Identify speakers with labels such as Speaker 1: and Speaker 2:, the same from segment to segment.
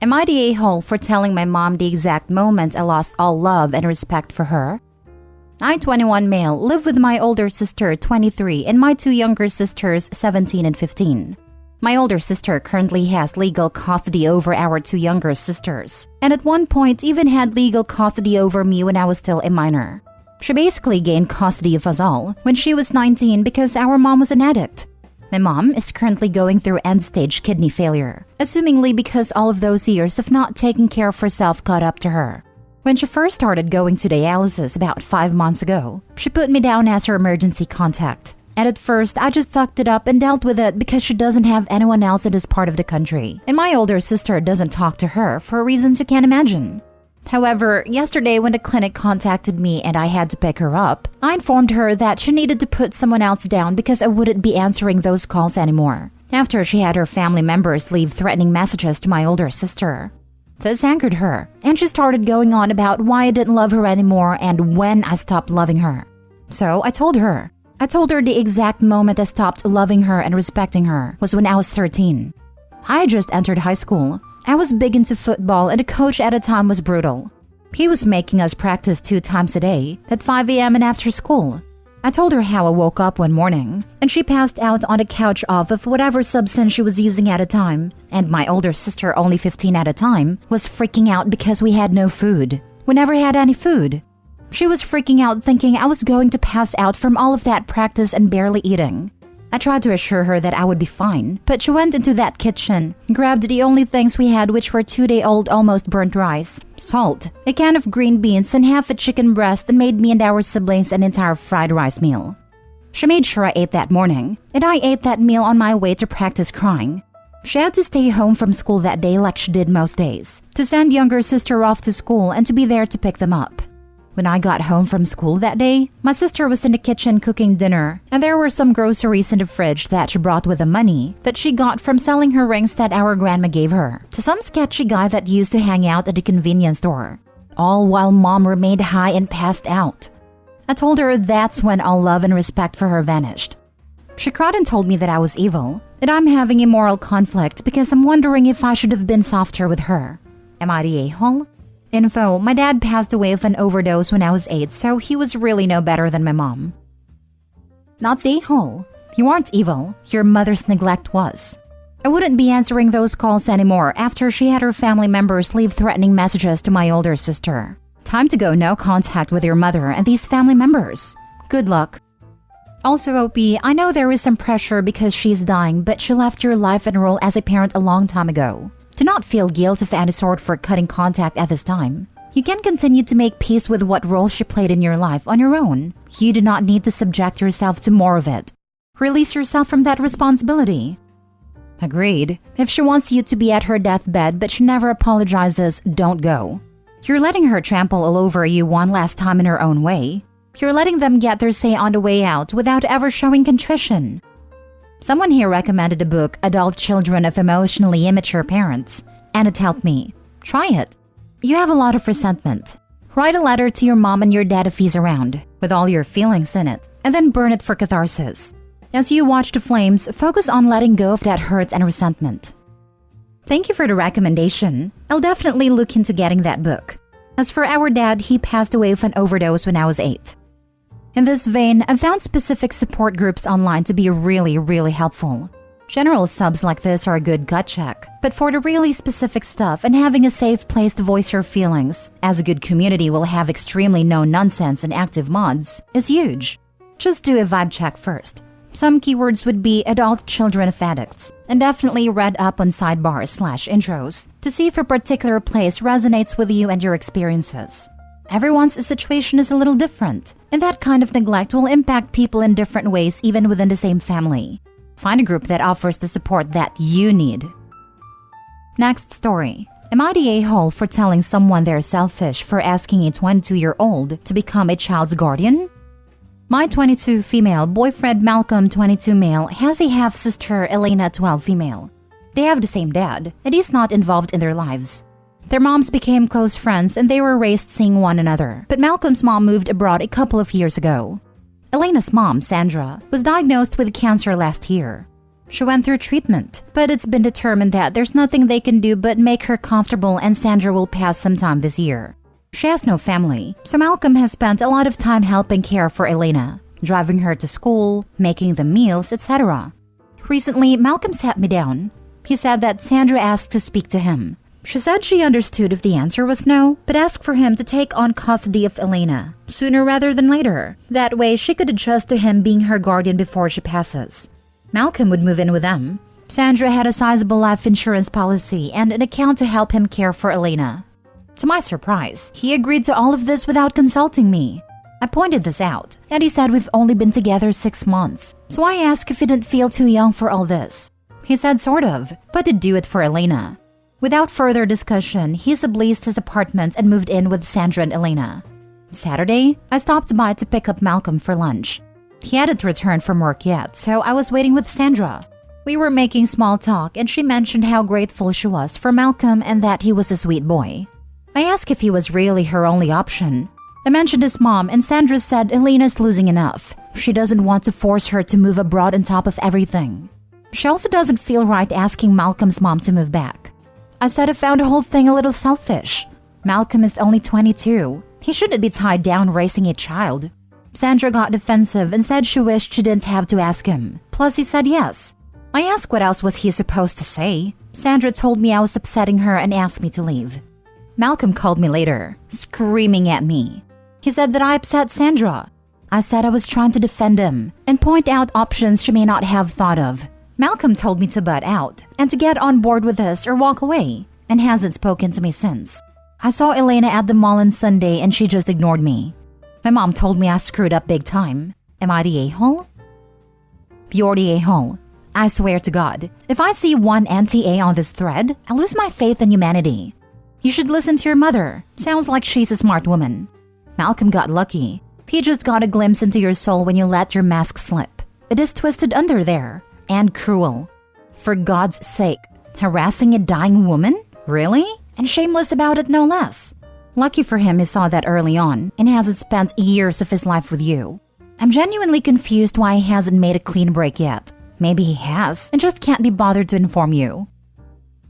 Speaker 1: Am I the a-hole for telling my mom the exact moment I lost all love and respect for her? I, 21 male, live with my older sister, 23, and my two younger sisters, 17 and 15. My older sister currently has legal custody over our two younger sisters, and at one point even had legal custody over me when I was still a minor. She basically gained custody of us all when she was 19 because our mom was an addict. My mom is currently going through end-stage kidney failure, assumingly because all of those years of not taking care of herself caught up to her. When she first started going to dialysis about 5 months ago, she put me down as her emergency contact. And at first, I just sucked it up and dealt with it because she doesn't have anyone else in this part of the country. And my older sister doesn't talk to her for reasons you can't imagine. However, yesterday when the clinic contacted me and I had to pick her up, I informed her that she needed to put someone else down because I wouldn't be answering those calls anymore, after she had her family members leave threatening messages to my older sister. This angered her, and she started going on about why I didn't love her anymore and when I stopped loving her. So I told her the exact moment I stopped loving her and respecting her was when I was 13. I had just entered high school. I was big into football and the coach at the time was brutal. He was making us practice 2 times a day, at 5 a.m. and after school. I told her how I woke up one morning, and she passed out on the couch off of whatever substance she was using at the time, and my older sister, only 15 at the time, was freaking out because we had no food. We never had any food. She was freaking out thinking I was going to pass out from all of that practice and barely eating. I tried to assure her that I would be fine, but she went into that kitchen, grabbed the only things we had, which were 2-day-old almost burnt rice, salt, a can of green beans, and half a chicken breast, and made me and our siblings an entire fried rice meal. She made sure I ate that morning, and I ate that meal on my way to practice crying. She had to stay home from school that day like she did most days, to send younger sister off to school and to be there to pick them up. When I got home from school that day, my sister was in the kitchen cooking dinner, and there were some groceries in the fridge that she brought with the money that she got from selling her rings that our grandma gave her to some sketchy guy that used to hang out at the convenience store, all while mom remained high and passed out. I told her that's when all love and respect for her vanished. She cried and told me that I was evil, that I'm having a moral conflict because I'm wondering if I should have been softer with her. Am I the a-hole? Info: my dad passed away of an overdose when I was 8, so he was really no better than my mom. Not the a-hole. You aren't evil. Your mother's neglect was. I wouldn't be answering those calls anymore after she had her family members leave threatening messages to my older sister. Time to go no contact with your mother and these family members. Good luck. Also, OP, I know there is some pressure because she's dying, but she left your life and role as a parent a long time ago. Do not feel guilt of any sort for cutting contact at this time. You can continue to make peace with what role she played in your life on your own. You do not need to subject yourself to more of it. Release yourself from that responsibility. Agreed. If she wants you to be at her deathbed but she never apologizes, don't go. You're letting her trample all over you one last time in her own way. You're letting them get their say on the way out without ever showing contrition. Someone here recommended the book Adult Children of Emotionally Immature Parents, and it helped me. Try it. You have a lot of resentment. Write a letter to your mom and your dad if he's around, with all your feelings in it, and then burn it for catharsis. As you watch the flames, focus on letting go of that hurt and resentment. Thank you for the recommendation. I'll definitely look into getting that book. As for our dad, he passed away of an overdose when I was 8. In this vein, I've found specific support groups online to be really helpful. General subs like this are a good gut check, but for the really specific stuff and having a safe place to voice your feelings, as a good community will have extremely no-nonsense and active mods, is huge. Just do a vibe check first. Some keywords would be adult children of addicts, and definitely read up on sidebars/intros to see if a particular place resonates with you and your experiences. Everyone's situation is a little different, and that kind of neglect will impact people in different ways even within the same family. Find a group that offers the support that you need. Next story. Am I the a-hole for telling someone they're selfish for asking a 22-year-old to become a child's guardian? My 22 female boyfriend Malcolm, 22 male, has a half-sister Elena, 12 female. They have the same dad, and he's not involved in their lives. Their moms became close friends and they were raised seeing one another, but Malcolm's mom moved abroad a couple of years ago. Elena's mom, Sandra, was diagnosed with cancer last year. She went through treatment, but it's been determined that there's nothing they can do but make her comfortable, and Sandra will pass sometime this year. She has no family, so Malcolm has spent a lot of time helping care for Elena, driving her to school, making the meals, etc. Recently, Malcolm sat me down. He said that Sandra asked to speak to him. She said she understood if the answer was no, but asked for him to take on custody of Elena, sooner rather than later. That way, she could adjust to him being her guardian before she passes. Malcolm would move in with them. Sandra had a sizable life insurance policy and an account to help him care for Elena. To my surprise, he agreed to all of this without consulting me. I pointed this out, and he said we've only been together 6 months, so I asked if he didn't feel too young for all this. He said sort of, but to do it for Elena. Without further discussion, he subleased his apartment and moved in with Sandra and Elena. Saturday, I stopped by to pick up Malcolm for lunch. He hadn't returned from work yet, so I was waiting with Sandra. We were making small talk, and she mentioned how grateful she was for Malcolm and that he was a sweet boy. I asked if he was really her only option. I mentioned his mom, and Sandra said Elena's losing enough. She doesn't want to force her to move abroad on top of everything. She also doesn't feel right asking Malcolm's mom to move back. I said I found the whole thing a little selfish. Malcolm is only 22. He shouldn't be tied down raising a child. Sandra got defensive and said she wished she didn't have to ask him. Plus, he said yes. I asked what else was he supposed to say. Sandra told me I was upsetting her and asked me to leave. Malcolm called me later, screaming at me. He said that I upset Sandra. I said I was trying to defend him and point out options she may not have thought of. Malcolm told me to butt out and to get on board with this or walk away, and hasn't spoken to me since. I saw Elena at the mall on Sunday and she just ignored me. My mom told me I screwed up big time. Am I the a-hole? You're the a-hole. I swear to God, if I see one anti-A on this thread, I lose my faith in humanity. You should listen to your mother. Sounds like she's a smart woman. Malcolm got lucky. He just got a glimpse into your soul when you let your mask slip. It is twisted under there. And cruel. For God's sake, harassing a dying woman? Really? And shameless about it no less. Lucky for him he saw that early on and hasn't spent years of his life with you. I'm genuinely confused why he hasn't made a clean break yet. Maybe he has and just can't be bothered to inform you.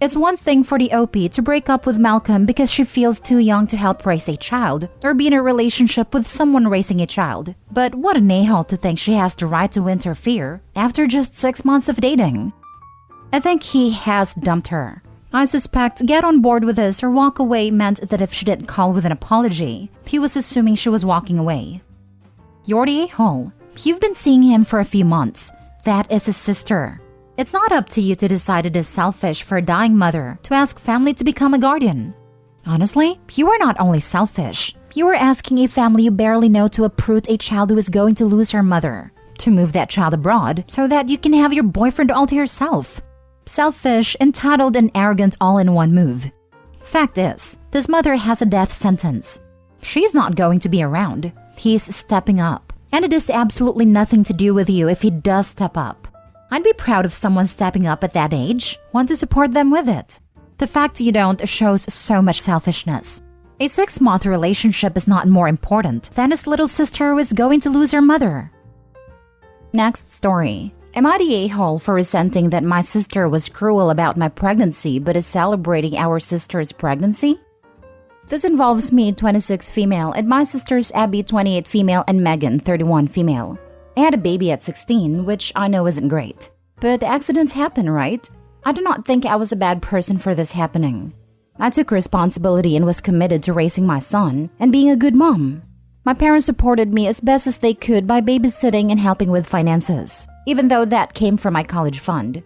Speaker 1: It's one thing for the OP to break up with Malcolm because she feels too young to help raise a child or be in a relationship with someone raising a child. But what an a-hole to think she has the right to interfere after just 6 months of dating. I think he has dumped her. I suspect get on board with this or walk away meant that if she didn't call with an apology, he was assuming she was walking away. You're the a-hole. You've been seeing him for a few months. That is his sister. It's not up to you to decide it is selfish for a dying mother to ask family to become a guardian. Honestly, you are not only selfish, you are asking a family you barely know to uproot a child who is going to lose her mother, to move that child abroad so that you can have your boyfriend all to yourself. Selfish, entitled, and arrogant all in one move. Fact is, this mother has a death sentence. She's not going to be around. He's stepping up. And it is absolutely nothing to do with you if he does step up. I'd be proud of someone stepping up at that age. Want to support them with it. The fact you don't shows so much selfishness. A 6-month relationship is not more important than his little sister who is going to lose her mother. Next story. Am I the a-hole for resenting that my sister was cruel about my pregnancy but is celebrating our sister's pregnancy? This involves me, 26 female, and my sisters Abby, 28 female, and Megan, 31 female. I had a baby at 16, which I know isn't great. But accidents happen, right? I do not think I was a bad person for this happening. I took responsibility and was committed to raising my son and being a good mom. My parents supported me as best as they could by babysitting and helping with finances, even though that came from my college fund.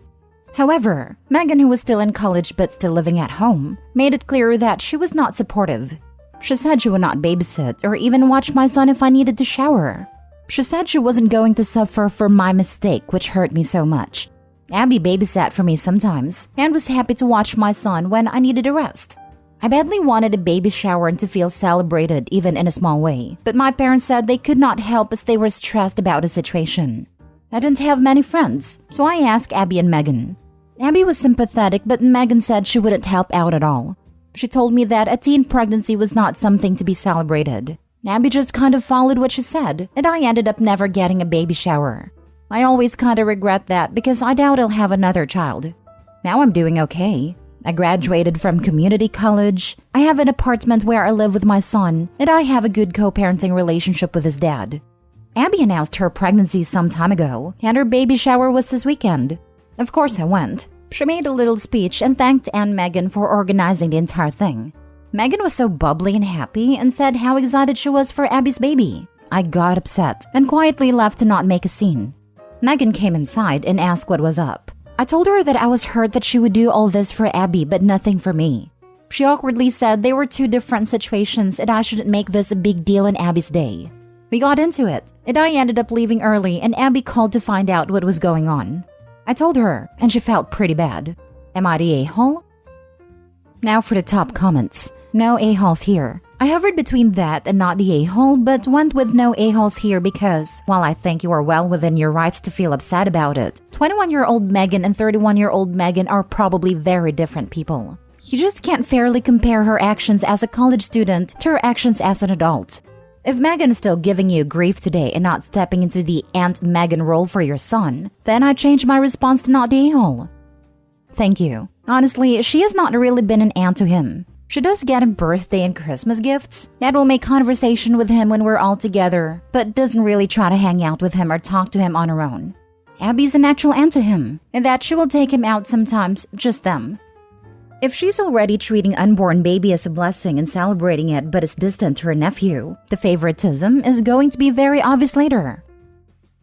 Speaker 1: However, Megan, who was still in college but still living at home, made it clear that she was not supportive. She said she would not babysit or even watch my son if I needed to shower. She said she wasn't going to suffer for my mistake, which hurt me so much. Abby babysat for me sometimes and was happy to watch my son when I needed a rest. I badly wanted a baby shower and to feel celebrated even in a small way, but my parents said they could not help as they were stressed about the situation. I didn't have many friends, so I asked Abby and Megan. Abby was sympathetic, but Megan said she wouldn't help out at all. She told me that a teen pregnancy was not something to be celebrated. Abby just kind of followed what she said, and I ended up never getting a baby shower. I always kinda regret that because I doubt I'll have another child. Now I'm doing okay. I graduated from community college. I have an apartment where I live with my son, and I have a good co-parenting relationship with his dad. Abby announced her pregnancy some time ago, and her baby shower was this weekend. Of course I went. She made a little speech and thanked Aunt Megan for organizing the entire thing. Megan was so bubbly and happy and said how excited she was for Abby's baby. I got upset and quietly left to not make a scene. Megan came inside and asked what was up. I told her that I was hurt that she would do all this for Abby but nothing for me. She awkwardly said they were two different situations and I shouldn't make this a big deal in Abby's day. We got into it, and I ended up leaving early and Abby called to find out what was going on. I told her, and she felt pretty bad. Am I the a-hole? Now for the top comments. No a-holes here. I hovered between that and not the a-hole, but went with no a-holes here because, while I think you are well within your rights to feel upset about it, 21-year-old Megan and 31-year-old Megan are probably very different people. You just can't fairly compare her actions as a college student to her actions as an adult. If Megan is still giving you grief today and not stepping into the Aunt Megan role for your son, then I change my response to not the a-hole. Thank you. Honestly, she has not really been an aunt to him. She does get him birthday and Christmas gifts. That will make conversation with him when we're all together, but doesn't really try to hang out with him or talk to him on her own. Abby's a natural aunt to him, and that she will take him out sometimes, just them. If she's already treating unborn baby as a blessing and celebrating it but is distant to her nephew, the favoritism is going to be very obvious later.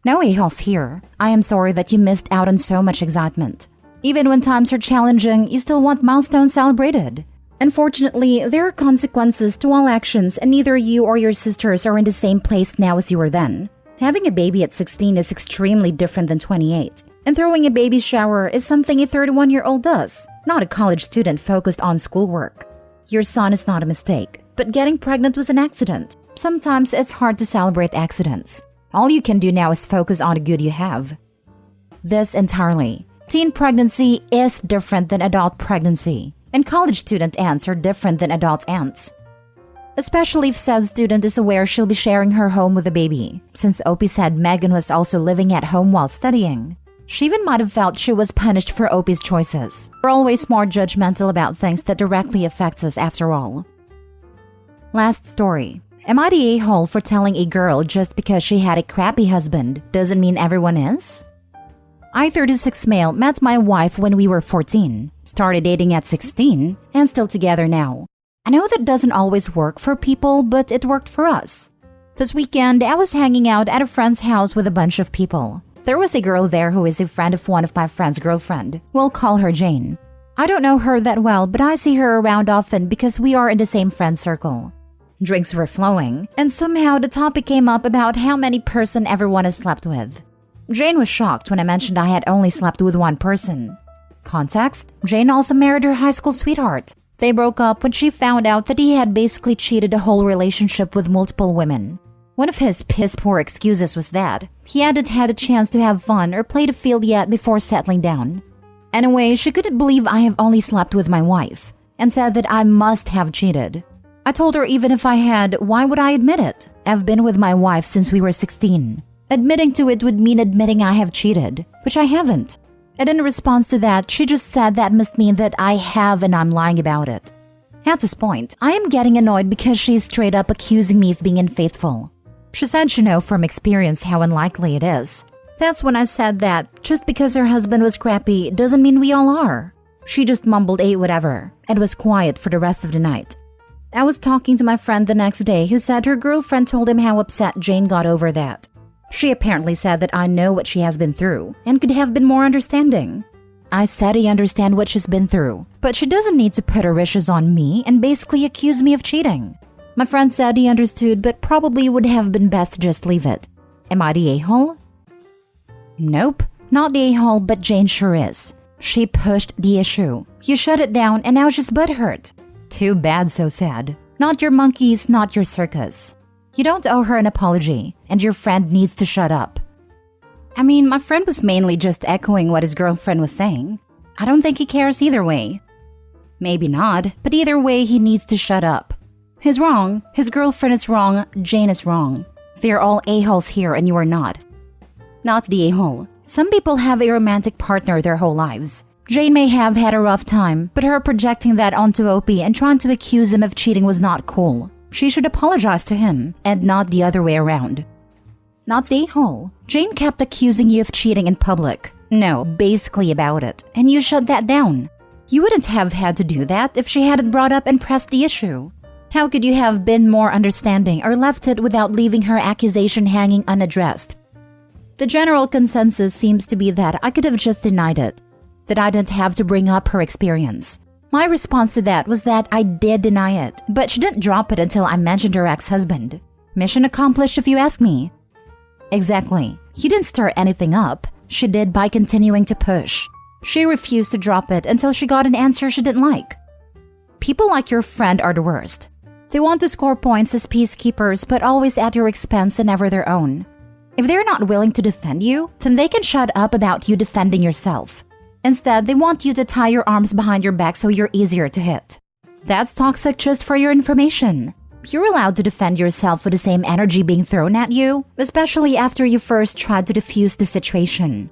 Speaker 1: No a-holes here. I am sorry that you missed out on so much excitement. Even when times are challenging, you still want milestones celebrated. Unfortunately, there are consequences to all actions and neither you or your sisters are in the same place now as you were then. Having a baby at 16 is extremely different than 28. And throwing a baby shower is something a 31-year-old does, not a college student focused on schoolwork. Your son is not a mistake, but getting pregnant was an accident. Sometimes it's hard to celebrate accidents. All you can do now is focus on the good you have. This entirely. Teen pregnancy is different than adult pregnancy, and college student aunts are different than adult aunts. Especially if said student is aware she'll be sharing her home with a baby, since Opie said Megan was also living at home while studying. She even might have felt she was punished for Opie's choices. We're always more judgmental about things that directly affects us after all. Last story. Am I the a-hole for telling a girl just because she had a crappy husband doesn't mean everyone is? I, 36 male, met my wife when we were 14, started dating at 16, and still together now. I know that doesn't always work for people, but it worked for us. This weekend, I was hanging out at a friend's house with a bunch of people. There was a girl there who is a friend of one of my friend's girlfriend. We'll call her Jane. I don't know her that well, but I see her around often because we are in the same friend circle. Drinks were flowing, and somehow the topic came up about how many person everyone has slept with. Jane was shocked when I mentioned I had only slept with one person. Context: Jane also married her high school sweetheart. They broke up when she found out that he had basically cheated the whole relationship with multiple women. One of his piss-poor excuses was that he hadn't had a chance to have fun or play the field yet before settling down. Anyway, she couldn't believe I have only slept with my wife, and said that I must have cheated. I told her even if I had, why would I admit it? I've been with my wife since we were 16. Admitting to it would mean admitting I have cheated, which I haven't. And in response to that, she just said that must mean that I have and I'm lying about it. At this point, I am getting annoyed because she's straight up accusing me of being unfaithful. She said she knows from experience how unlikely it is. That's when I said that just because her husband was crappy doesn't mean we all are. She just mumbled whatever and was quiet for the rest of the night. I was talking to my friend the next day who said her girlfriend told him how upset Jane got over that. She apparently said that I know what she has been through and could have been more understanding. I said I understand what she's been through, but she doesn't need to put her wishes on me and basically accuse me of cheating. My friend said he understood, but probably would have been best to just leave it. Am I the a-hole? Nope, not the a-hole, but Jane sure is. She pushed the issue. You shut it down and now she's butthurt. Too bad, so sad. Not your monkeys, not your circus. You don't owe her an apology, and your friend needs to shut up. I mean, my friend was mainly just echoing what his girlfriend was saying. I don't think he cares either way. Maybe not, but either way he needs to shut up. He's wrong, his girlfriend is wrong, Jane is wrong. They're all a-holes here and you are not. Not the a-hole. Some people have a romantic partner their whole lives. Jane may have had a rough time, but her projecting that onto Opie and trying to accuse him of cheating was not cool. She should apologize to him, and not the other way around. Not the a-hole. Jane kept accusing you of cheating in public. No, basically about it, and you shut that down. You wouldn't have had to do that if she hadn't brought up and pressed the issue. How could you have been more understanding or left it without leaving her accusation hanging unaddressed? The general consensus seems to be that I could have just denied it, that I didn't have to bring up her experience. My response to that was that I did deny it, but she didn't drop it until I mentioned her ex-husband. Mission accomplished if you ask me. Exactly. You didn't stir anything up. She did by continuing to push. She refused to drop it until she got an answer she didn't like. People like your friend are the worst. They want to score points as peacekeepers, but always at your expense and never their own. If they're not willing to defend you, then they can shut up about you defending yourself. Instead, they want you to tie your arms behind your back so you're easier to hit. That's toxic just for your information. You're allowed to defend yourself with the same energy being thrown at you, especially after you first tried to defuse the situation.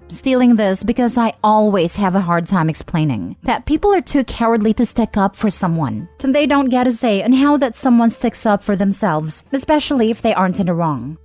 Speaker 1: Stealing this because I always have a hard time explaining that people are too cowardly to stick up for someone. Then they don't get a say on how that someone sticks up for themselves, especially if they aren't in the wrong.